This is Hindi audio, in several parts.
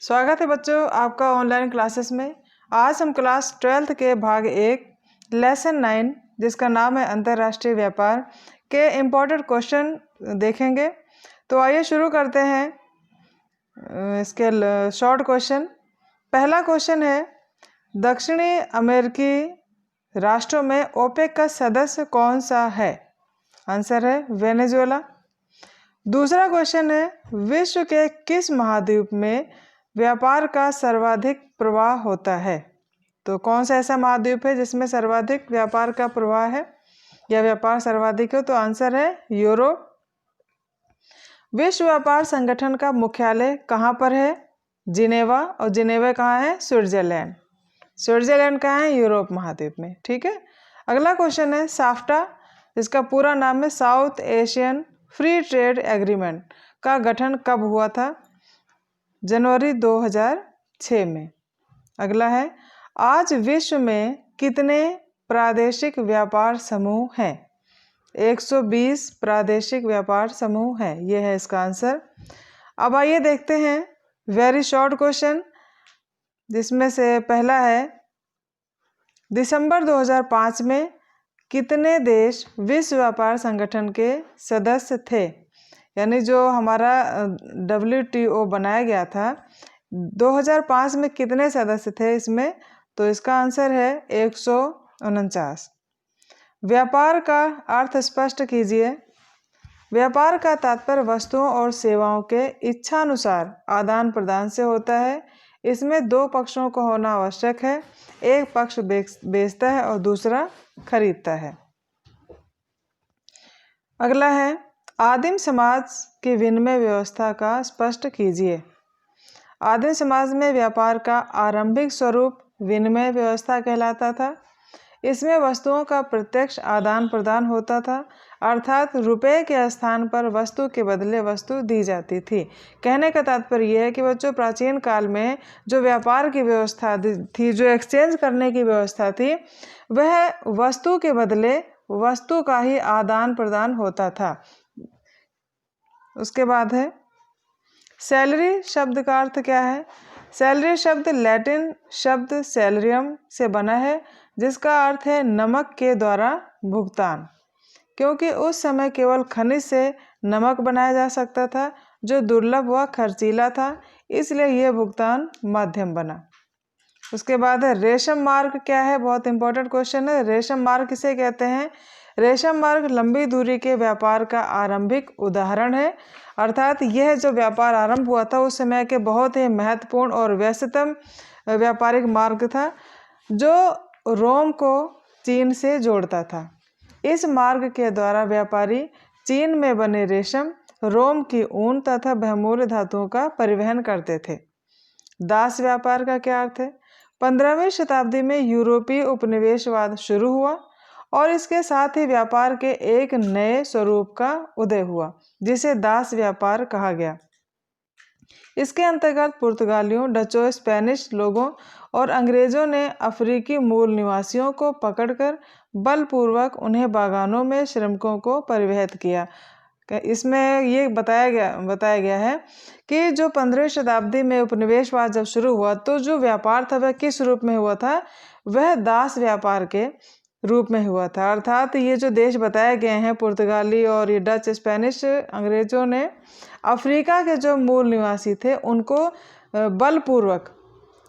स्वागत है बच्चों आपका ऑनलाइन क्लासेस में। आज हम क्लास 12th के भाग 1 लेसन 9 जिसका नाम है अंतर्राष्ट्रीय व्यापार के इम्पोर्टेंट क्वेश्चन देखेंगे। तो आइए शुरू करते हैं इसके शॉर्ट क्वेश्चन। पहला क्वेश्चन है, दक्षिणी अमेरिकी राष्ट्रों में ओपेक का सदस्य कौन सा है? आंसर है वेनेजुएला। दूसरा क्वेश्चन है, विश्व के किस महाद्वीप में व्यापार का सर्वाधिक प्रवाह होता है? तो कौन सा ऐसा महाद्वीप है जिसमें सर्वाधिक व्यापार का प्रवाह है या व्यापार सर्वाधिक हो? तो आंसर है यूरोप। विश्व व्यापार संगठन का मुख्यालय कहाँ पर है? जिनेवा। और जिनेवा कहाँ है? स्विट्जरलैंड। स्विट्जरलैंड कहाँ है? यूरोप महाद्वीप में। ठीक है। अगला क्वेश्चन है, साफ्टा जिसका पूरा नाम है south Asian free trade agreement का गठन कब हुआ था? जनवरी 2006 में। अगला है, आज विश्व में कितने प्रादेशिक व्यापार समूह हैं? 120 प्रादेशिक व्यापार समूह हैं। ये है इसका आंसर। अब आइए देखते हैं वेरी शॉर्ट क्वेश्चन, जिसमें से पहला है, दिसंबर 2005 में कितने देश विश्व व्यापार संगठन के सदस्य थे? यानी जो हमारा WTO बनाया गया था 2005 में कितने सदस्य थे इसमें? तो इसका आंसर है 149। व्यापार का अर्थ स्पष्ट कीजिए। व्यापार का तात्पर्य वस्तुओं और सेवाओं के इच्छानुसार आदान प्रदान से होता है। इसमें दो पक्षों को होना आवश्यक है। एक पक्ष बेचता है और दूसरा खरीदता है। अगला है, आदिम समाज की विनिमय व्यवस्था का स्पष्ट कीजिए। आदिम समाज में व्यापार का आरंभिक स्वरूप विनिमय व्यवस्था कहलाता था। इसमें वस्तुओं का प्रत्यक्ष आदान प्रदान होता था, अर्थात रुपए के स्थान पर वस्तु के बदले वस्तु दी जाती थी। कहने का तात्पर्य यह है कि बच्चों, प्राचीन काल में जो व्यापार की व्यवस्था थी, जो एक्सचेंज करने की व्यवस्था थी, वह वस्तु के बदले वस्तु का ही आदान प्रदान होता था। उसके बाद है, सैलरी शब्द का अर्थ क्या है? सैलरी शब्द लैटिन शब्द सैलरियम से बना है, जिसका अर्थ है नमक के द्वारा भुगतान। क्योंकि उस समय केवल खनिज से नमक बनाया जा सकता था, जो दुर्लभ व खर्चीला था, इसलिए यह भुगतान माध्यम बना। उसके बाद है, रेशम मार्ग क्या है? बहुत इंपॉर्टेंट क्वेश्चन है। रेशम मार्ग किसे कहते हैं? रेशम मार्ग लंबी दूरी के व्यापार का आरंभिक उदाहरण है। अर्थात यह जो व्यापार आरंभ हुआ था उस समय के बहुत ही महत्वपूर्ण और व्यस्ततम व्यापारिक मार्ग था, जो रोम को चीन से जोड़ता था। इस मार्ग के द्वारा व्यापारी चीन में बने रेशम, रोम की ऊन तथा बहुमूल्य धातुओं का परिवहन करते थे। दास व्यापार का क्या अर्थ है? 15वीं शताब्दी में यूरोपीय उपनिवेशवाद शुरू हुआ और इसके साथ ही व्यापार के एक नए स्वरूप का उदय हुआ, जिसे दास व्यापार कहा गया। इसके अंतर्गत पुर्तगालियों, डचों, स्पेनिश लोगों और अंग्रेजों ने अफ्रीकी मूल निवासियों को पकड़कर बलपूर्वक उन्हें बागानों में श्रमिकों को परिवहित किया। इसमें ये बताया गया है कि जो 15वीं शताब्दी में उपनिवेशवाद जब शुरू हुआ तो जो व्यापार था वह किस रूप में हुआ था? वह दास व्यापार के रूप में हुआ था। अर्थात ये जो देश बताए गए हैं, पुर्तगाली और ये डच, स्पेनिश, अंग्रेजों ने अफ्रीका के जो मूल निवासी थे उनको बलपूर्वक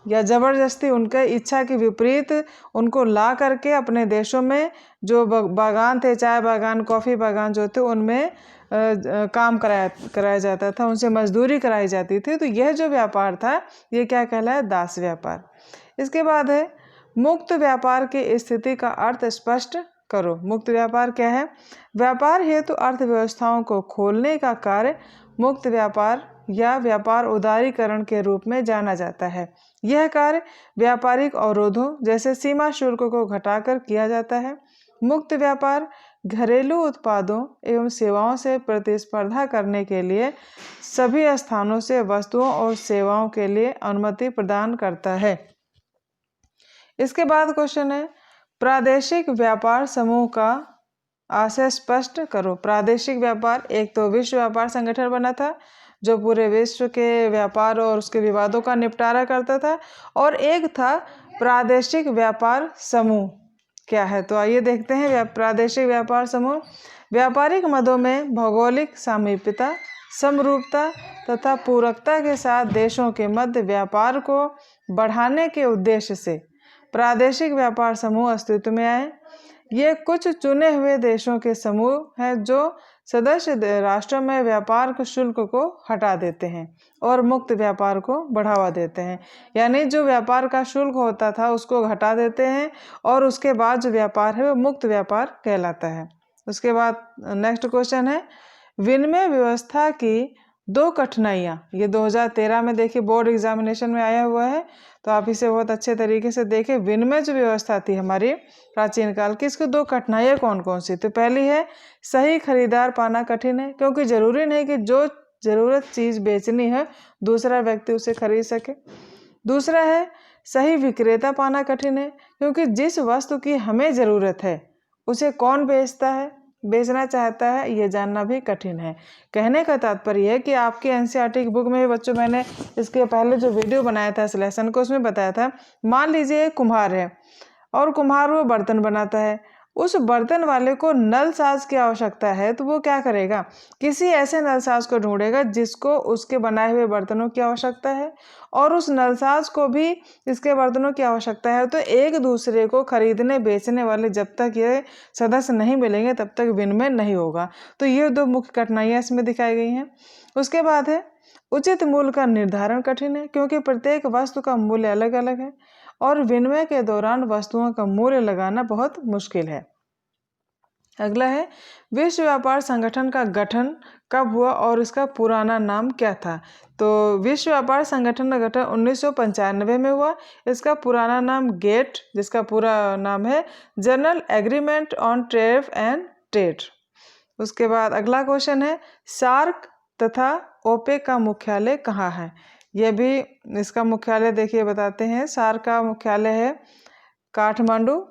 या ज़बरदस्ती, उनके इच्छा के विपरीत उनको ला करके अपने देशों में जो बागान थे, चाय बागान, कॉफ़ी बागान जो थे, उनमें काम कराया जाता था, उनसे मजदूरी कराई जाती थी। तो यह जो व्यापार था ये क्या कहलाया? दास व्यापार। इसके बाद है, मुक्त व्यापार की स्थिति का अर्थ स्पष्ट करो। मुक्त व्यापार क्या है? व्यापार हेतु अर्थव्यवस्थाओं को खोलने का कार्य मुक्त व्यापार या व्यापार उदारीकरण के रूप में जाना जाता है। यह कार्य व्यापारिक अवरोधों जैसे सीमा शुल्क को घटाकर किया जाता है। मुक्त व्यापार घरेलू उत्पादों एवं सेवाओं से प्रतिस्पर्धा करने के लिए सभी स्थानों से वस्तुओं और सेवाओं के लिए अनुमति प्रदान करता है। इसके बाद क्वेश्चन है, प्रादेशिक व्यापार समूह का आशय स्पष्ट करो। प्रादेशिक व्यापार, एक तो विश्व व्यापार संगठन बना था, जो पूरे विश्व के व्यापार और उसके विवादों का निपटारा करता था, और एक था प्रादेशिक व्यापार समूह। क्या है, तो आइए देखते हैं। प्रादेशिक व्यापार समूह व्यापारिक मदों में भौगोलिक सामीप्यता, समरूपता तथा पूरकता के साथ देशों के मध्य व्यापार को बढ़ाने के उद्देश्य से प्रादेशिक व्यापार समूह अस्तित्व में आए। ये कुछ चुने हुए देशों के समूह हैं जो सदस्य राष्ट्रों में व्यापार के शुल्क को हटा देते हैं और मुक्त व्यापार को बढ़ावा देते हैं। यानी जो व्यापार का शुल्क होता था उसको हटा देते हैं और उसके बाद जो व्यापार है वो मुक्त व्यापार कहलाता है। उसके बाद नेक्स्ट क्वेश्चन है, विनिमय व्यवस्था की दो कठिनाइयाँ। ये 2013 में देखिए बोर्ड एग्जामिनेशन में आया हुआ है, तो आप इसे बहुत अच्छे तरीके से देखें। विनिमय जो व्यवस्था थी हमारी प्राचीन काल की, इसकी दो कठिनाइयाँ कौन कौन सी? तो पहली है, सही खरीदार पाना कठिन है, क्योंकि जरूरी नहीं कि जो जरूरत चीज़ बेचनी है दूसरा व्यक्ति उसे खरीद सके। दूसरा है, सही विक्रेता पाना कठिन है, क्योंकि जिस वस्तु की हमें ज़रूरत है उसे कौन बेचना चाहता है ये जानना भी कठिन है। कहने का तात्पर्य है कि आपकी एनसीईआरटी की बुक में बच्चों, मैंने इसके पहले जो वीडियो बनाया था इस लेसन को, उसमें बताया था, मान लीजिए एक कुम्हार है और कुम्हार वो बर्तन बनाता है। उस बर्तन वाले को नलसाज की आवश्यकता है, तो वो क्या करेगा? किसी ऐसे नलसाज को ढूंढेगा जिसको उसके बनाए हुए बर्तनों की आवश्यकता है और उस नलसाज को भी इसके बर्तनों की आवश्यकता है। तो एक दूसरे को खरीदने बेचने वाले जब तक ये सदस्य नहीं मिलेंगे तब तक विनिमय नहीं होगा। तो ये दो मुख्य कठिनाइयाँ इसमें दिखाई गई हैं। उसके बाद है, उचित मूल्य का निर्धारण कठिन है, क्योंकि प्रत्येक वस्तु का मूल्य अलग अलग है और विनिमय के दौरान वस्तुओं का मूल्य लगाना बहुत मुश्किल है। अगला है, विश्व व्यापार संगठन का गठन कब हुआ और इसका पुराना नाम क्या था? तो विश्व व्यापार संगठन का गठन 1995 में हुआ। इसका पुराना नाम गेट, जिसका पूरा नाम है general agreement on tariff and trade. उसके बाद अगला क्वेश्चन है, सार्क तथा ओपेक का मुख्यालय कहाँ है? यह भी, इसका मुख्यालय देखिए बताते हैं। सार्क का मुख्यालय है काठमांडू,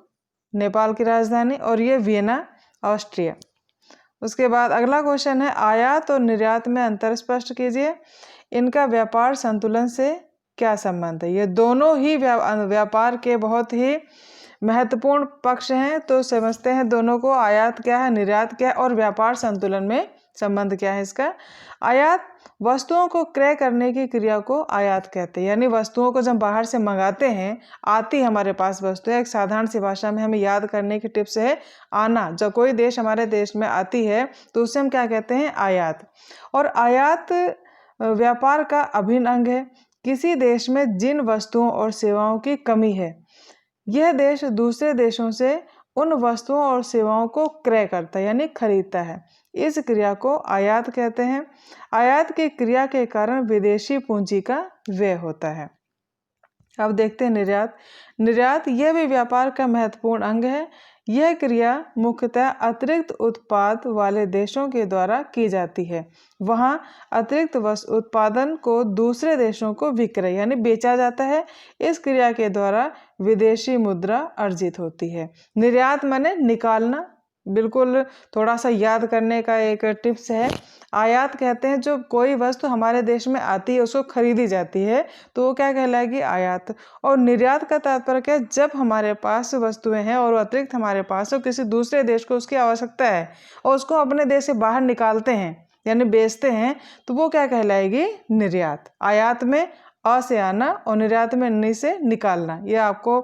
नेपाल की राजधानी, और ये वियना, ऑस्ट्रिया। उसके बाद अगला क्वेश्चन है, आयात और निर्यात में अंतर स्पष्ट कीजिए। इनका व्यापार संतुलन से क्या संबंध है? ये दोनों ही व्यापार के बहुत ही महत्वपूर्ण पक्ष हैं। तो समझते हैं दोनों को, आयात क्या है, निर्यात क्या है और व्यापार संतुलन में संबंध क्या है इसका। आयात वस्तुओं को क्रय करने की क्रिया को आयात कहते हैं। यानी वस्तुओं को जब बाहर से मंगाते हैं, आती हमारे पास वस्तु है, एक साधारण सी भाषा में हमें याद करने की टिप्स है आना। जब कोई देश हमारे देश में आती है तो उसे हम क्या कहते हैं? आयात। और आयात व्यापार का अभिन्न अंग है। किसी देश में जिन वस्तुओं और सेवाओं की कमी है, यह देश दूसरे देशों से उन वस्तुओं और सेवाओं को क्रय करता है, यानी खरीदता है। इस क्रिया को आयात कहते हैं। आयात की क्रिया के कारण विदेशी पूंजी का व्यय होता है। अब देखते हैं निर्यात। निर्यात यह भी व्यापार का महत्वपूर्ण अंग है। यह क्रिया मुख्यतः अतिरिक्त उत्पाद वाले देशों के द्वारा की जाती है। वहाँ अतिरिक्त उत्पादन को दूसरे देशों को विक्रय यानी बेचा जाता है। इस क्रिया के द्वारा विदेशी मुद्रा अर्जित होती है। निर्यात माने निकालना, बिल्कुल थोड़ा सा याद करने का एक टिप्स है। आयात कहते हैं जो कोई वस्तु हमारे देश में आती है उसको खरीदी जाती है, तो वो क्या कहलाएगी? आयात। और निर्यात का तात्पर्य क्या है? जब हमारे पास वस्तुएं हैं और अतिरिक्त हमारे पास, तो किसी दूसरे देश को उसकी आवश्यकता है और उसको अपने देश से बाहर निकालते हैं यानी बेचते हैं, तो वो क्या कहलाएगी? निर्यात। आयात में अ से आना और निर्यात में नि से निकालना। ये आपको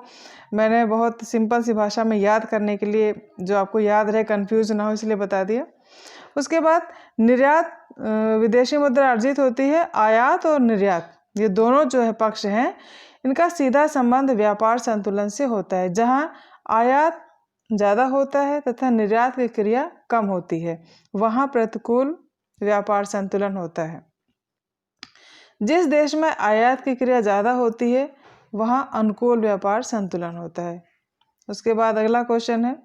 मैंने बहुत सिंपल सी भाषा में याद करने के लिए, जो आपको याद रहे, कंफ्यूज ना हो, इसलिए बता दिया। उसके बाद निर्यात विदेशी मुद्रा अर्जित होती है। आयात और निर्यात ये दोनों जो है पक्ष हैं, इनका सीधा संबंध व्यापार संतुलन से होता है। जहाँ आयात ज़्यादा होता है तथा निर्यात की क्रिया कम होती है, वहाँ प्रतिकूल व्यापार संतुलन होता है। जिस देश में आयात की क्रिया ज़्यादा होती है वहाँ अनुकूल व्यापार संतुलन होता है। उसके बाद अगला क्वेश्चन है,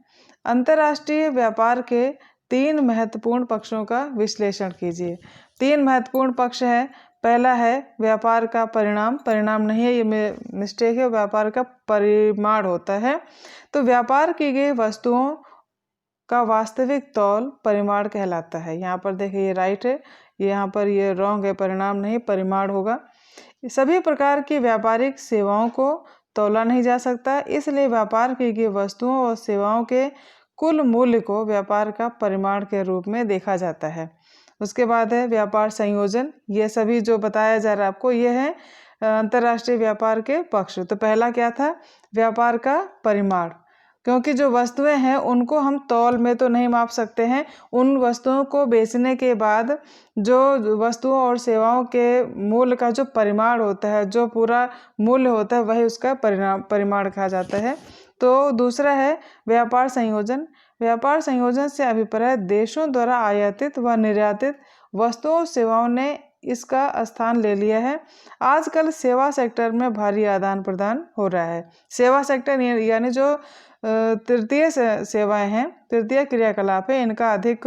अंतर्राष्ट्रीय व्यापार के 3 महत्वपूर्ण पक्षों का विश्लेषण कीजिए। 3 महत्वपूर्ण पक्ष हैं। पहला है व्यापार का परिणाम, परिणाम नहीं है, ये मिस्टेक है, व्यापार का परिमाण होता है। तो व्यापार की गई वस्तुओं का वास्तविक तौल परिमाण कहलाता है। यहाँ पर देखिए ये राइट है, यहाँ पर ये रॉन्ग है, परिणाम नहीं परिमाण होगा। सभी प्रकार की व्यापारिक सेवाओं को तौला नहीं जा सकता, इसलिए व्यापार की गई वस्तुओं और सेवाओं के कुल मूल्य को व्यापार का परिमाण के रूप में देखा जाता है। उसके बाद है व्यापार संयोजन। ये सभी जो बताया जा रहा है आपको, ये है अंतर्राष्ट्रीय व्यापार के पक्ष। तो पहला क्या था, व्यापार का परिमाण, क्योंकि जो वस्तुएं हैं उनको हम तौल में तो नहीं माप सकते हैं। उन वस्तुओं को बेचने के बाद जो वस्तुओं और सेवाओं के मूल्य का जो परिमाण होता है, जो पूरा मूल्य होता है, वही उसका परिमाण कहा जाता है। तो दूसरा है व्यापार संयोजन। व्यापार संयोजन से अभिप्राय देशों द्वारा आयातित व निर्यातित वस्तुओं सेवाओं ने इसका स्थान ले लिया है। आजकल सेवा सेक्टर में भारी आदान प्रदान हो रहा है। सेवा सेक्टर यानी जो तृतीय सेवाएं हैं, तृतीय क्रियाकलाप है, इनका अधिक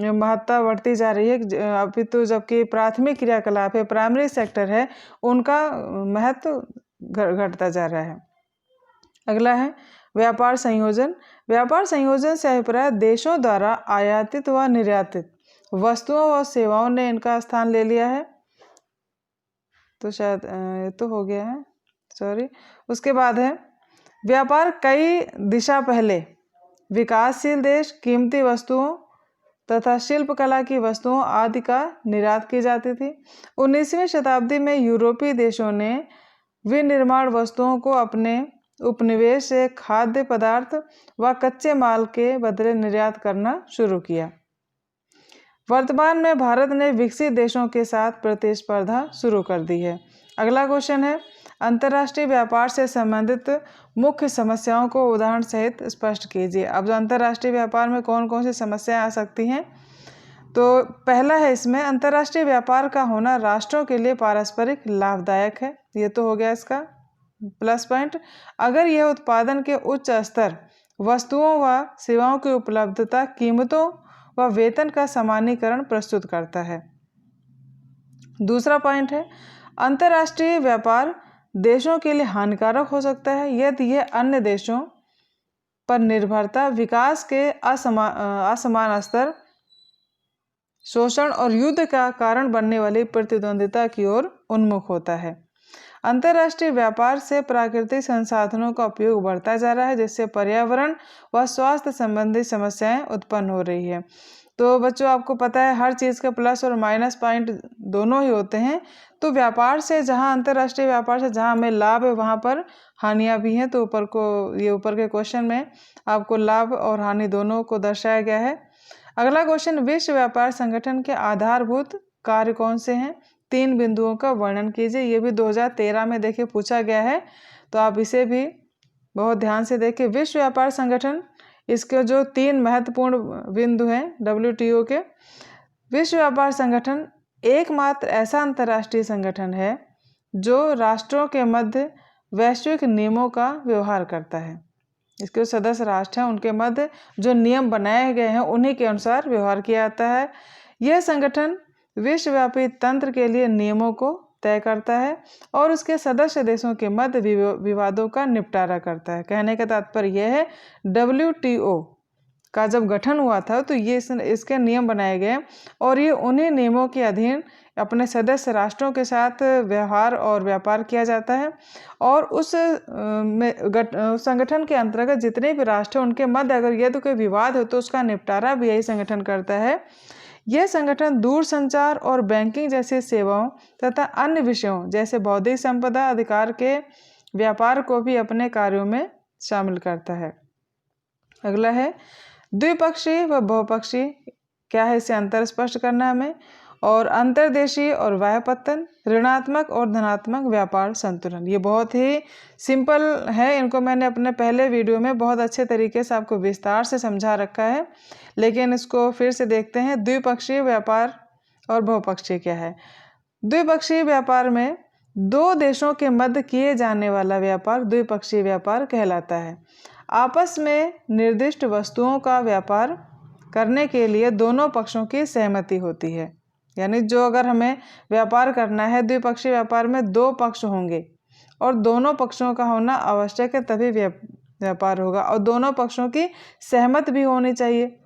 महत्ता बढ़ती जा रही है। अभी तो जबकि प्राथमिक क्रियाकलाप है, प्राइमरी सेक्टर है, उनका महत्व घटता जा रहा है। अगला है व्यापार संयोजन। व्यापार संयोजन से अभिप्राय देशों द्वारा आयातित व निर्यातित वस्तुओं व सेवाओं ने इनका स्थान ले लिया है। तो शायद ये तो हो गया है, सॉरी। उसके बाद है व्यापार कई दिशा पहले विकासशील देश कीमती वस्तुओं तथा शिल्पकला की वस्तुओं आदि का निर्यात की जाती थी। 19वीं शताब्दी में यूरोपीय देशों ने विनिर्माण वस्तुओं को अपने उपनिवेश से खाद्य पदार्थ व कच्चे माल के बदले निर्यात करना शुरू किया। वर्तमान में भारत ने विकसित देशों के साथ प्रतिस्पर्धा शुरू कर दी है। अगला क्वेश्चन है अंतर्राष्ट्रीय व्यापार से संबंधित मुख्य समस्याओं को उदाहरण सहित स्पष्ट कीजिए। अब जो अंतर्राष्ट्रीय व्यापार में कौन कौन सी समस्याएं आ सकती हैं, तो पहला है इसमें अंतर्राष्ट्रीय व्यापार का होना राष्ट्रों के लिए पारस्परिक लाभदायक है। ये तो हो गया इसका प्लस पॉइंट। अगर यह उत्पादन के उच्च स्तर, वस्तुओं व सेवाओं की उपलब्धता, कीमतों व वेतन का समानीकरण प्रस्तुत करता है। दूसरा पॉइंट है अंतर्राष्ट्रीय व्यापार देशों के लिए हानिकारक हो सकता है यदि यह अन्य देशों पर निर्भरता, विकास के असमान स्तर, शोषण और युद्ध का कारण बनने वाली प्रतिद्वंदिता की ओर उन्मुख होता है। अंतर्राष्ट्रीय व्यापार से प्राकृतिक संसाधनों का उपयोग बढ़ता जा रहा है, जिससे पर्यावरण व स्वास्थ्य संबंधी समस्याएं उत्पन्न हो रही है। तो बच्चों आपको पता है हर चीज़ का प्लस और माइनस पॉइंट दोनों ही होते हैं। तो व्यापार से जहां अंतर्राष्ट्रीय व्यापार से जहां हमें लाभ है वहां पर हानियां भी हैं। तो ऊपर के क्वेश्चन में आपको लाभ और हानि दोनों को दर्शाया गया है। अगला क्वेश्चन विश्व व्यापार संगठन के आधारभूत कार्य कौन से हैं? 3 बिंदुओं का वर्णन कीजिए। ये भी 2013 में देखिए पूछा गया है, तो आप इसे भी बहुत ध्यान से देखिए। विश्व व्यापार संगठन, इसके जो 3 महत्वपूर्ण बिंदु हैं WTO के। विश्व व्यापार संगठन एकमात्र ऐसा अंतर्राष्ट्रीय संगठन है जो राष्ट्रों के मध्य वैश्विक नियमों का व्यवहार करता है। इसके जो सदस्य राष्ट्र हैं उनके मध्य जो नियम बनाए गए हैं उन्हीं के अनुसार व्यवहार किया जाता है। यह संगठन विश्वव्यापी तंत्र के लिए नियमों को तय करता है और उसके सदस्य देशों के मध्य विवादों का निपटारा करता है। कहने का तात्पर्य यह है WTO का जब गठन हुआ था तो ये इसके नियम बनाए गए और ये उन्हीं नियमों के अधीन अपने सदस्य राष्ट्रों के साथ व्यवहार और व्यापार किया जाता है। और उस संगठन के अंतर्गत जितने भी राष्ट्र हैं उनके मध्य अगर यदि कोई विवाद हो तो उसका निपटारा भी यही संगठन करता है। यह संगठन दूरसंचार और बैंकिंग जैसी सेवाओं तथा अन्य विषयों जैसे बौद्धिक संपदा अधिकार के व्यापार को भी अपने कार्यों में शामिल करता है। अगला है द्विपक्षीय व बहुपक्षीय क्या है, इसे अंतर स्पष्ट करना हमें। और अंतर्देशीय और वाह्यपत्तन, ऋणात्मक और धनात्मक व्यापार संतुलन, ये बहुत ही सिंपल है। इनको मैंने अपने पहले वीडियो में बहुत अच्छे तरीके से आपको विस्तार से समझा रखा है, लेकिन इसको फिर से देखते हैं। द्विपक्षीय व्यापार और बहुपक्षीय क्या है। द्विपक्षीय व्यापार में 2 देशों के मध्य किए जाने वाला व्यापार द्विपक्षीय व्यापार कहलाता है। आपस में निर्दिष्ट वस्तुओं का व्यापार करने के लिए दोनों पक्षों की सहमति होती है। यानी जो अगर हमें व्यापार करना है, द्विपक्षीय व्यापार में 2 पक्ष होंगे और दोनों पक्षों का होना आवश्यक है, तभी व्यापार होगा और दोनों पक्षों की सहमति भी होनी चाहिए।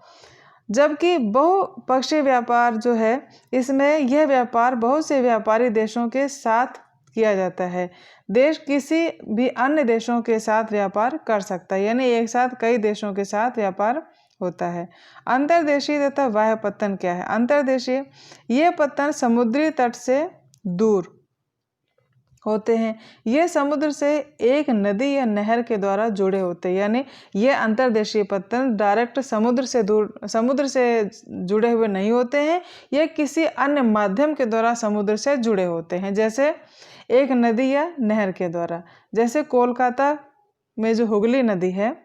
जबकि बहुपक्षीय व्यापार जो है, इसमें यह व्यापार बहुत से व्यापारी देशों के साथ किया जाता है। देश किसी भी अन्य देशों के साथ व्यापार कर सकता है, यानी एक साथ कई देशों के साथ व्यापार होता है। अंतर्देशीय तथा बाह्य पत्तन क्या है? अंतर्देशीय, ये पत्तन समुद्री तट से दूर होते हैं। ये समुद्र से एक नदी या नहर के द्वारा जुड़े होते हैं, यानी ये अंतर्देशीय पत्तन डायरेक्ट समुद्र से जुड़े हुए नहीं होते हैं, ये किसी अन्य माध्यम के द्वारा समुद्र से जुड़े होते हैं, जैसे एक नदी या नहर के द्वारा। जैसे कोलकाता में जो हुगली नदी है,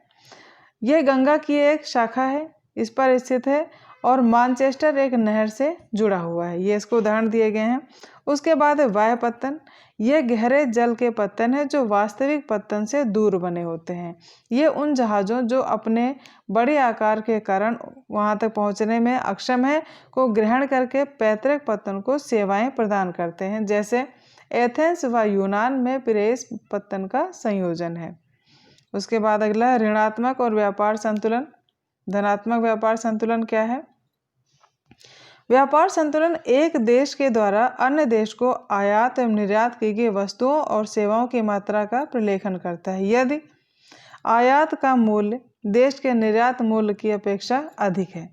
यह गंगा की एक शाखा है, इस पर स्थित है, और मानचेस्टर एक नहर से जुड़ा हुआ है। ये इसको उदाहरण दिए गए हैं। उसके बाद बाह्य पत्तन, ये गहरे जल के पत्तन है जो वास्तविक पत्तन से दूर बने होते हैं। ये उन जहाज़ों जो अपने बड़े आकार के कारण वहां तक पहुंचने में अक्षम है को ग्रहण करके पैतृक पत्तन को सेवाएं प्रदान करते हैं, जैसे एथेंस व यूनान में पिरेस पत्तन का संयोजन है। उसके बाद अगला ऋणात्मक और व्यापार संतुलन। धनात्मक व्यापार संतुलन क्या है? व्यापार संतुलन एक देश के द्वारा अन्य देश को आयात एवं निर्यात की गई वस्तुओं और सेवाओं की मात्रा का प्रलेखन करता है। यदि आयात का मूल्य देश के निर्यात मूल्य की अपेक्षा अधिक है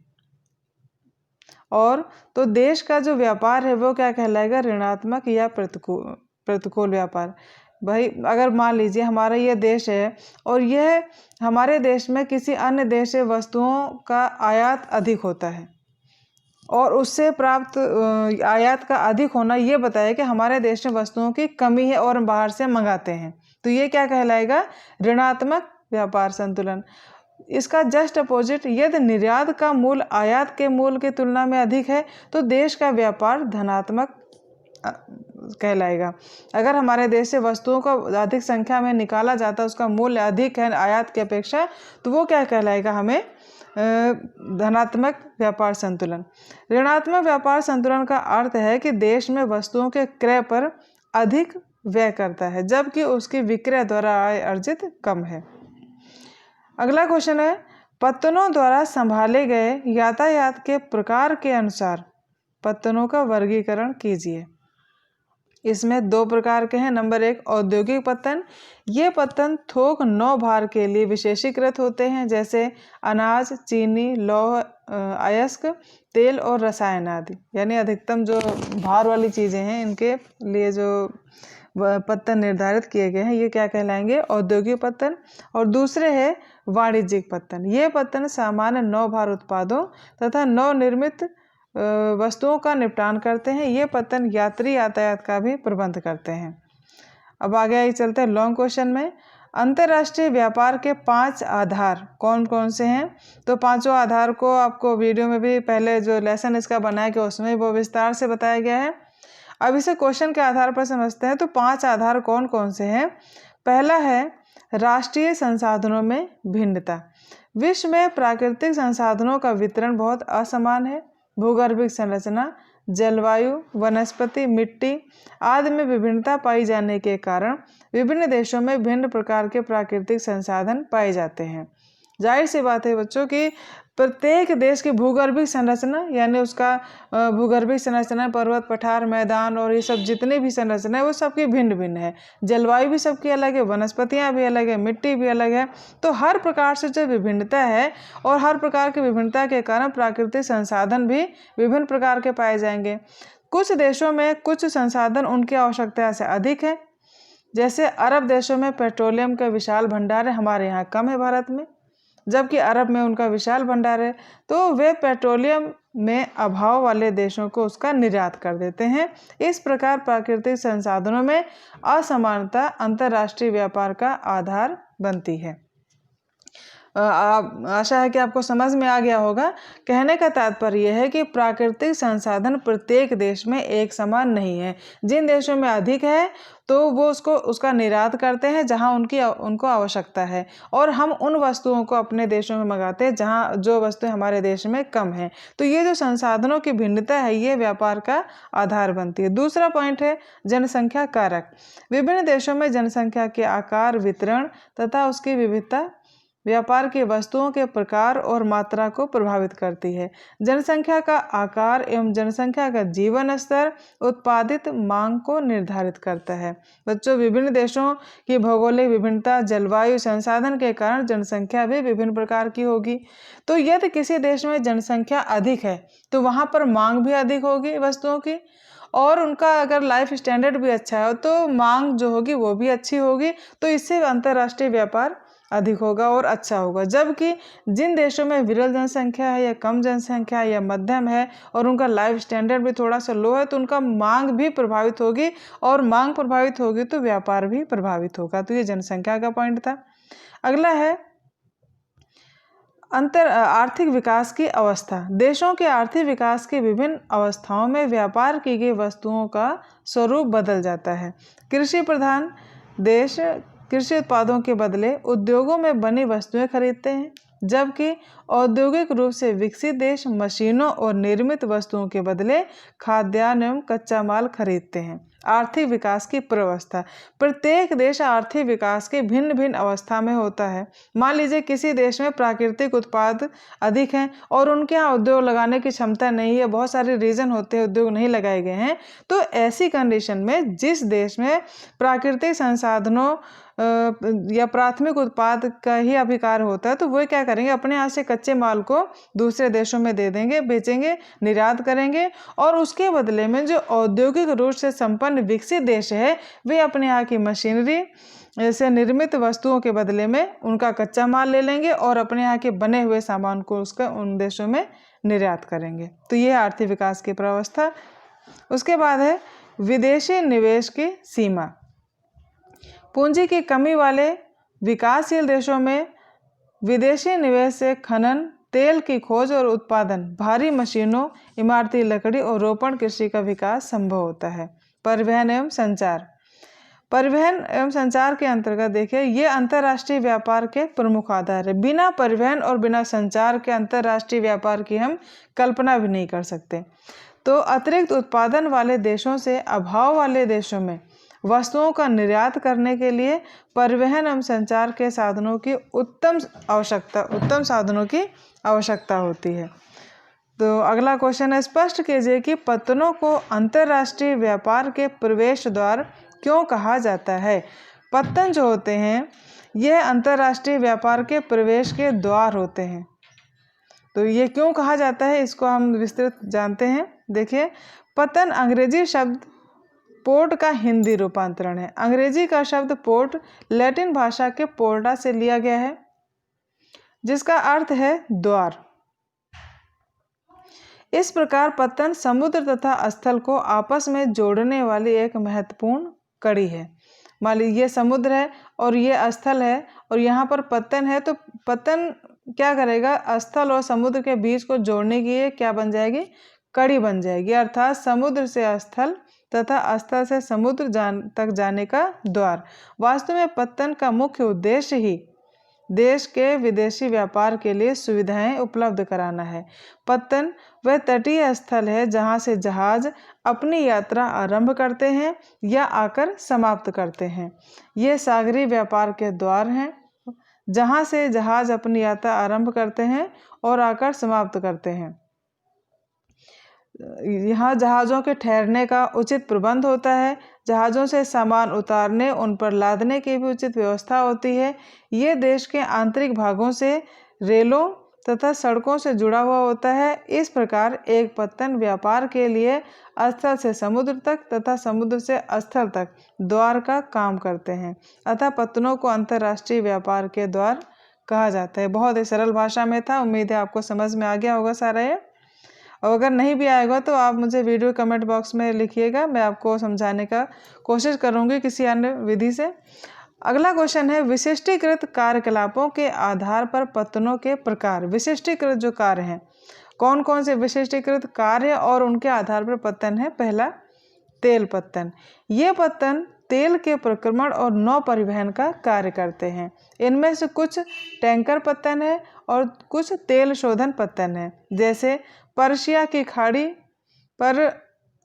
और तो देश का जो व्यापार है वो क्या कहलाएगा? ऋणात्मक या प्रतिकूल व्यापार। भाई अगर मान लीजिए हमारा ये देश है और यह हमारे देश में किसी अन्य देश से वस्तुओं का आयात अधिक होता है और उससे प्राप्त आयात का अधिक होना ये बताया कि हमारे देश में वस्तुओं की कमी है और हम बाहर से मंगाते हैं, तो ये क्या कहलाएगा? ऋणात्मक व्यापार संतुलन। इसका जस्ट अपोजिट, यदि निर्यात का मूल्य आयात के मूल्य की तुलना में अधिक है तो देश का व्यापार धनात्मक कहलाएगा। अगर हमारे देश से वस्तुओं को अधिक संख्या में निकाला जाता है, उसका मूल्य अधिक है आयात की अपेक्षा, तो वो क्या कहलाएगा? हमें धनात्मक व्यापार संतुलन। ऋणात्मक व्यापार संतुलन का अर्थ है कि देश में वस्तुओं के क्रय पर अधिक व्यय करता है जबकि उसकी विक्रय द्वारा आय अर्जित कम है। अगला क्वेश्चन है, पत्तनों द्वारा संभाले गए यातायात के प्रकार के अनुसार पत्तनों का वर्गीकरण कीजिए। इसमें दो प्रकार के हैं। नंबर 1 औद्योगिक पत्तन। ये पत्तन थोक नौ भार के लिए विशेषीकृत होते हैं, जैसे अनाज, चीनी, लौह अयस्क, तेल और रसायन आदि। यानी अधिकतम जो भार वाली चीज़ें हैं इनके लिए जो पत्तन निर्धारित किए गए हैं ये क्या कहलाएंगे? औद्योगिक पत्तन। और दूसरे है वाणिज्यिक पत्तन। ये पत्तन सामान्य नौ भार उत्पादों तथा नव निर्मित वस्तुओं का निपटान करते हैं। ये पत्तन यात्री यातायात का भी प्रबंध करते हैं। अब आगे चलते हैं लॉन्ग क्वेश्चन में। अंतर्राष्ट्रीय व्यापार के 5 आधार कौन कौन से हैं? तो पांचों आधार को आपको वीडियो में भी पहले जो लेसन इसका बनाया गया उसमें वो विस्तार से बताया गया है। अब इसे क्वेश्चन के आधार पर समझते हैं। तो 5 आधार कौन कौन से हैं? पहला है राष्ट्रीय संसाधनों में भिन्नता। विश्व में प्राकृतिक संसाधनों का वितरण बहुत असमान है। भूगर्भिक संरचना, जलवायु, वनस्पति, मिट्टी आदि में विभिन्नता पाई जाने के कारण विभिन्न देशों में भिन्न प्रकार के प्राकृतिक संसाधन पाए जाते हैं। जाहिर सी बात है बच्चों कि प्रत्येक देश की भूगर्भिक संरचना यानी उसका भूगर्भिक संरचना, पर्वत, पठार, मैदान और ये सब जितने भी संरचना है वो सबकी भिन्न भिन्न है। जलवायु भी सबकी अलग है, वनस्पतियाँ भी अलग है, मिट्टी भी अलग है। तो हर प्रकार से जो विभिन्नता है और हर प्रकार की विभिन्नता के कारण प्राकृतिक संसाधन भी विभिन्न प्रकार के पाए जाएंगे। कुछ देशों में कुछ संसाधन उनकी आवश्यकता से अधिक है, जैसे अरब देशों में पेट्रोलियम का विशाल भंडार है, हमारे यहाँ कम है भारत में। जबकि अरब में उनका विशाल भंडार है, तो वे पेट्रोलियम में अभाव वाले देशों को उसका निर्यात कर देते हैं। इस प्रकार प्राकृतिक संसाधनों में असमानता अंतर्राष्ट्रीय व्यापार का आधार बनती है। आशा है कि आपको समझ में आ गया होगा। कहने का तात्पर्य यह है कि प्राकृतिक संसाधन प्रत्येक देश में एक समान नहीं है। जिन देशों में अधिक है तो वो उसका निर्यात करते हैं जहां उनको आवश्यकता है, और हम उन वस्तुओं को अपने देशों में मंगाते हैं जहां जो वस्तुएं हमारे देश में कम है। तो ये जो संसाधनों की भिन्नता है ये व्यापार का आधार बनती है। दूसरा पॉइंट है जनसंख्या कारक। विभिन्न देशों में जनसंख्या के आकार, वितरण तथा उसकी विविधता व्यापार की वस्तुओं के प्रकार और मात्रा को प्रभावित करती है। जनसंख्या का आकार एवं जनसंख्या का जीवन स्तर उत्पादित मांग को निर्धारित करता है। बच्चों, विभिन्न देशों की भौगोलिक विभिन्नता, जलवायु, संसाधन के कारण जनसंख्या भी विभिन्न प्रकार की होगी। तो यदि किसी देश में जनसंख्या अधिक है तो वहाँ पर मांग भी अधिक होगी वस्तुओं की, और उनका अगर लाइफ स्टैंडर्ड भी अच्छा है तो मांग जो होगी वो भी अच्छी होगी। तो इससे अंतर्राष्ट्रीय व्यापार अधिक होगा और अच्छा होगा। जबकि जिन देशों में विरल जनसंख्या है या कम जनसंख्या है या मध्यम है और उनका लाइफ स्टैंडर्ड भी थोड़ा सा लो है तो उनका मांग भी प्रभावित होगी, और मांग प्रभावित होगी तो व्यापार भी प्रभावित होगा। तो ये जनसंख्या का पॉइंट था। अगला है आर्थिक विकास की अवस्था। देशों के आर्थिक विकास की विभिन्न अवस्थाओं में व्यापार की गई वस्तुओं का स्वरूप बदल जाता है। कृषि प्रधान देश कृषि उत्पादों के बदले उद्योगों में बनी वस्तुएं खरीदते हैं, जबकि औद्योगिक रूप से विकसित देश मशीनों और निर्मित वस्तुओं के बदले खाद्यान्न एवं कच्चा माल खरीदते हैं। आर्थिक विकास की पूर्वावस्था। प्रत्येक देश आर्थिक विकास की भिन्न भिन्न अवस्था में होता है। मान लीजिए किसी देश में प्राकृतिक उत्पाद अधिक हैं और उनके यहाँ उद्योग लगाने की क्षमता नहीं है, बहुत सारे रीजन होते हैं उद्योग नहीं लगाए गए हैं, तो ऐसी कंडीशन में जिस देश में प्राकृतिक संसाधनों या प्राथमिक उत्पाद का ही अधिकार होता है तो वो क्या करेंगे, अपने यहाँ से कच्चे माल को दूसरे देशों में दे देंगे, बेचेंगे, निर्यात करेंगे, और उसके बदले में जो औद्योगिक रूप से संपन्न विकसित देश है वे अपने यहाँ की मशीनरी से निर्मित वस्तुओं के बदले में उनका कच्चा माल ले लेंगे और अपने यहाँ के बने हुए सामान को उसका उन देशों में निर्यात करेंगे। तो ये आर्थिक विकास की प्रावस्था। उसके बाद है विदेशी निवेश की सीमा। पूंजी की कमी वाले विकासशील देशों में विदेशी निवेश से खनन, तेल की खोज और उत्पादन, भारी मशीनों, इमारती लकड़ी और रोपण कृषि का विकास संभव होता है। परिवहन एवं संचार। परिवहन एवं संचार के अंतर्गत देखिए ये अंतर्राष्ट्रीय व्यापार के प्रमुख आधार है। बिना परिवहन और बिना संचार के अंतर्राष्ट्रीय व्यापार की हम कल्पना भी नहीं कर सकते। तो अतिरिक्त उत्पादन वाले देशों से अभाव वाले देशों में वस्तुओं का निर्यात करने के लिए परिवहन एवं संचार के साधनों की उत्तम साधनों की आवश्यकता होती है। तो अगला क्वेश्चन है, स्पष्ट कीजिए कि पत्तनों को अंतर्राष्ट्रीय व्यापार के प्रवेश द्वार क्यों कहा जाता है। पत्तन जो होते हैं यह अंतर्राष्ट्रीय व्यापार के प्रवेश के द्वार होते हैं। तो ये क्यों कहा जाता है इसको हम विस्तृत जानते हैं। देखिए, पतन अंग्रेजी शब्द पोर्ट का हिंदी रूपांतरण है। अंग्रेजी का शब्द पोर्ट लैटिन भाषा के पोर्टा से लिया गया है जिसका अर्थ है द्वार। इस प्रकार पत्तन समुद्र तथा स्थल को आपस में जोड़ने वाली एक महत्वपूर्ण कड़ी है। मान लीजिए ये समुद्र है और ये स्थल है और यहाँ पर पत्तन है, तो पत्तन क्या करेगा, स्थल और समुद्र के बीच को जोड़ने की ये क्या बन जाएगी, कड़ी बन जाएगी, अर्थात समुद्र से स्थल तथा स्थल से समुद्र तक जाने का द्वार। वास्तव में पत्तन का मुख्य उद्देश्य ही देश के विदेशी व्यापार के लिए सुविधाएं उपलब्ध कराना है। पत्तन वह तटीय स्थल है जहां से जहाज अपनी यात्रा आरंभ करते हैं या आकर समाप्त करते हैं। ये सागरीय व्यापार के द्वार हैं जहां से जहाज अपनी यात्रा आरंभ करते हैं और आकर समाप्त करते हैं। यहाँ जहाज़ों के ठहरने का उचित प्रबंध होता है, जहाज़ों से सामान उतारने उन पर लादने की भी उचित व्यवस्था होती है। ये देश के आंतरिक भागों से रेलों तथा सड़कों से जुड़ा हुआ होता है। इस प्रकार एक पत्तन व्यापार के लिए स्थल से समुद्र तक तथा समुद्र से स्थल तक द्वार का काम करते हैं। अतः पत्तनों को अंतर्राष्ट्रीय व्यापार के द्वार कहा जाता है। बहुत ही सरल भाषा में था, उम्मीद है आपको समझ में आ गया होगा सारा ये। और अगर नहीं भी आएगा तो आप मुझे वीडियो कमेंट बॉक्स में लिखिएगा, मैं आपको समझाने का कोशिश करूँगी किसी अन्य विधि से। अगला क्वेश्चन है, विशिष्टीकृत कार्यकलापों के आधार पर पत्तनों के प्रकार। विशिष्टीकृत जो कार्य हैं, कौन कौन से विशिष्टीकृत कार्य और उनके आधार पर पत्तन है। पहला, तेल पत्तन। ये पत्तन तेल के प्रक्रमण और नौ परिवहन का कार्य करते हैं। इनमें से कुछ टैंकर पत्तन है और कुछ तेल शोधन पत्तन है। जैसे पर्शिया की खाड़ी पर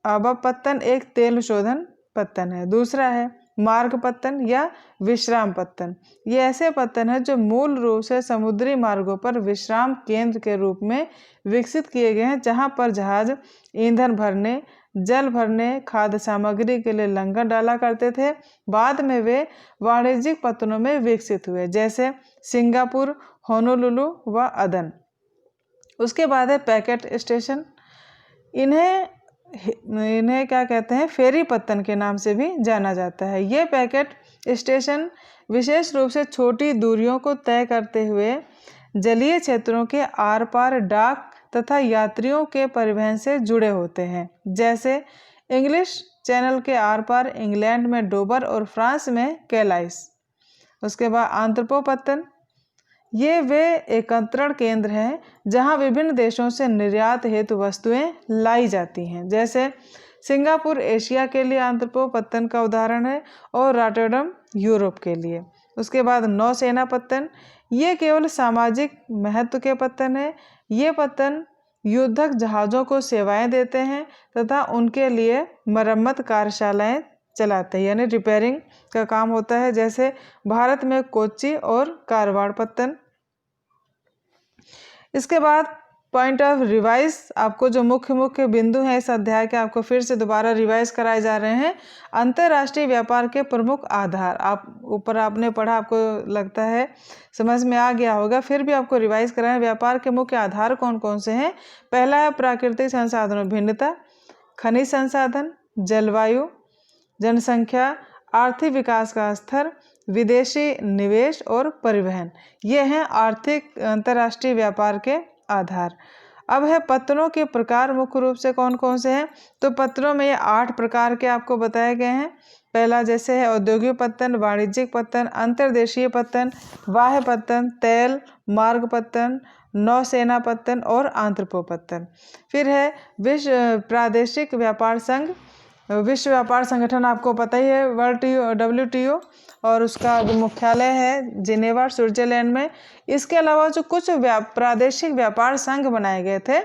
आबा पत्तन एक तेल शोधन पत्तन है। दूसरा है मार्ग पत्तन या विश्राम पत्तन। ये ऐसे पत्तन हैं जो मूल रूप से समुद्री मार्गों पर विश्राम केंद्र के रूप में विकसित किए गए हैं, जहां पर जहाज ईंधन भरने, जल भरने, खाद्य सामग्री के लिए लंगर डाला करते थे। बाद में वे वाणिज्यिक पत्तनों में विकसित हुए, जैसे सिंगापुर, होनोलुलु व अदन। उसके बाद है पैकेट स्टेशन। इन्हें क्या कहते हैं, फेरी पत्तन के नाम से भी जाना जाता है। ये पैकेट स्टेशन विशेष रूप से छोटी दूरियों को तय करते हुए जलीय क्षेत्रों के आर पार डाक तथा यात्रियों के परिवहन से जुड़े होते हैं, जैसे इंग्लिश चैनल के आर पार इंग्लैंड में डोबर और फ्रांस में कैलाइस। उसके बाद आंत्रपोपत्तन, ये वे एकत्रण केंद्र हैं जहां विभिन्न देशों से निर्यात हेतु वस्तुएं लाई जाती हैं, जैसे सिंगापुर एशिया के लिए आंत्रपोपत्तन का उदाहरण है और रॉटरडम यूरोप के लिए। उसके बाद नौसेना पत्तन, ये केवल सामाजिक महत्व के पत्तन है। ये पत्तन युद्धक जहाज़ों को सेवाएं देते हैं तथा उनके लिए मरम्मत कार्यशालाएं चलाते हैं, यानी रिपेयरिंग का काम होता है, जैसे भारत में कोच्चि और कारवाड़ पत्तन। इसके बाद पॉइंट ऑफ रिवाइज, आपको जो मुख्य बिंदु हैं इस अध्याय के, आपको फिर से दोबारा रिवाइज कराए जा रहे हैं। अंतर्राष्ट्रीय व्यापार के प्रमुख आधार, आप ऊपर आपने पढ़ा, आपको लगता है समझ में आ गया होगा, फिर भी आपको रिवाइज कराएं। व्यापार के मुख्य आधार कौन कौन से हैं? पहला है प्राकृतिक संसाधनों भिन्नता, खनिज संसाधन, जलवायु, जनसंख्या, आर्थिक विकास का स्तर, विदेशी निवेश और परिवहन। ये हैं आर्थिक अंतर्राष्ट्रीय व्यापार के आधार। अब है पत्तनों के प्रकार, मुख्य रूप से कौन कौन से हैं? तो पत्तनों में ये 8 प्रकार के आपको बताए गए हैं। पहला जैसे है औद्योगिक पत्तन, वाणिज्यिक पत्तन, अंतर्देशीय पत्तन, बाह्य पत्तन, तेल मार्ग पत्तन, नौसेना पत्तन और आंत्रपोपत्तन। फिर है प्रादेशिक व्यापार संघ। विश्व व्यापार संगठन आपको पता ही है, WTO, और उसका जो मुख्यालय है जिनेवा स्विट्जरलैंड में। इसके अलावा जो कुछ प्रादेशिक व्यापार संघ बनाए गए थे,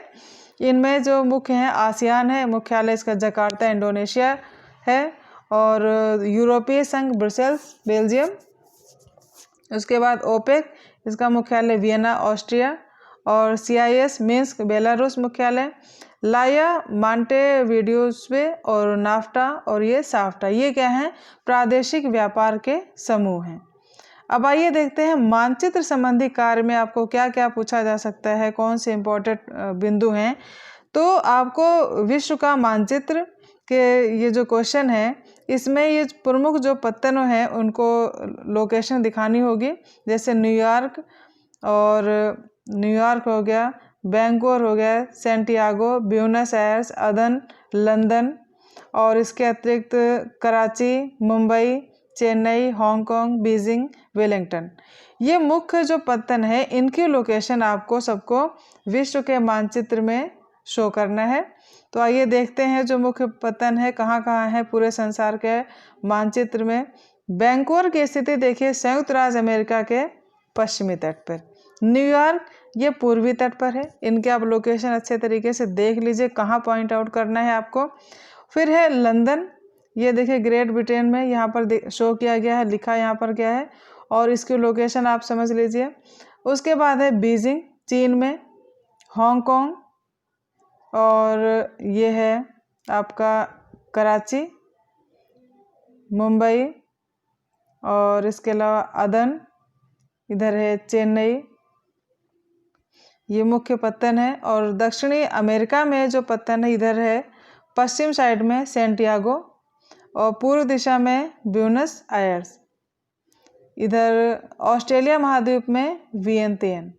इनमें जो मुख्य हैं आसियान है, मुख्यालय इसका जकार्ता इंडोनेशिया है, और यूरोपीय संघ ब्रसेल्स बेल्जियम। उसके बाद ओपेक, इसका मुख्यालय वियना ऑस्ट्रिया, और CIS मिन्स्क बेलारूस मुख्यालय, लाया मांटेविडियोस्वे और नाफ्टा और ये साफ्टा, ये क्या हैं? प्रादेशिक व्यापार के समूह हैं। अब आइए देखते हैं मानचित्र संबंधी कार्य में आपको क्या क्या पूछा जा सकता है, कौन से इम्पोर्टेंट बिंदु हैं। तो आपको विश्व का मानचित्र के ये जो क्वेश्चन है, इसमें ये प्रमुख जो पत्तन हैं उनको लोकेशन दिखानी होगी, जैसे न्यूयॉर्क हो गया, बैंगलोर हो गया, सैंटियागो, ब्यूनस आयर्स, अदन, लंदन, और इसके अतिरिक्त Karachi, Mumbai, Chennai, Hong Kong, Beijing, Wellington. ये मुख्य जो पत्तन है, इनकी लोकेशन आपको सबको विश्व के मानचित्र में शो करना है। तो आइए देखते हैं जो मुख्य पत्तन है कहाँ कहाँ है पूरे संसार के मानचित्र में। बैंकोर की स्थिति देखिए संयुक्त राज्य अमेरिका के पश्चिमी तट पर। न्यूयॉर्क ये पूर्वी तट पर है। इनके आप लोकेशन अच्छे तरीके से देख लीजिए, कहाँ पॉइंट आउट करना है आपको। फिर है लंदन, ये देखिए ग्रेट ब्रिटेन में यहाँ पर शो किया गया है, लिखा यहाँ पर क्या है, और इसकी लोकेशन आप समझ लीजिए। उसके बाद है बीजिंग चीन में, हांगकांग, और ये है आपका कराची, मुंबई, और इसके अलावा अदन, इधर है चेन्नई, ये मुख्य पत्तन है। और दक्षिणी अमेरिका में जो पत्तन है, इधर है पश्चिम साइड में सैंटियागो, और पूर्व दिशा में ब्यूनस आयर्स, इधर ऑस्ट्रेलिया महाद्वीप में वियंतियन।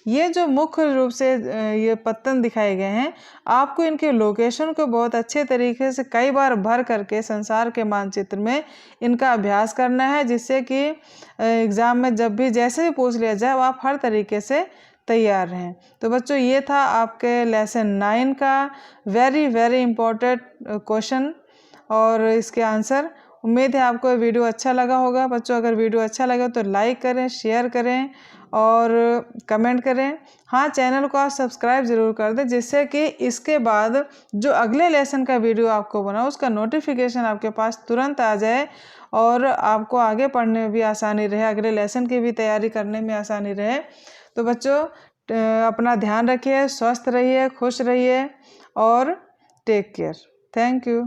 ये जो मुख्य रूप से ये पत्तन दिखाए गए हैं, आपको इनके लोकेशन को बहुत अच्छे तरीके से कई बार भर करके संसार के मानचित्र में इनका अभ्यास करना है, जिससे कि एग्ज़ाम में जब भी जैसे भी पूछ लिया जाए, वो आप हर तरीके से तैयार रहें। तो बच्चों, ये था आपके लेसन 9 का वेरी इम्पोर्टेंट क्वेश्चन और इसके आंसर। उम्मीद है आपको वीडियो अच्छा लगा होगा। बच्चों, अगर वीडियो अच्छा लगा तो लाइक करें, शेयर करें और कमेंट करें। हाँ, चैनल को आप सब्सक्राइब ज़रूर कर दें, जिससे कि इसके बाद जो अगले लेसन का वीडियो आपको बनाओ उसका नोटिफिकेशन आपके पास तुरंत आ जाए और आपको आगे पढ़ने में भी आसानी रहे, अगले लेसन की भी तैयारी करने में आसानी रहे। तो बच्चों अपना ध्यान रखिए, स्वस्थ रहिए, खुश रहिए और टेक केयर। Thank you.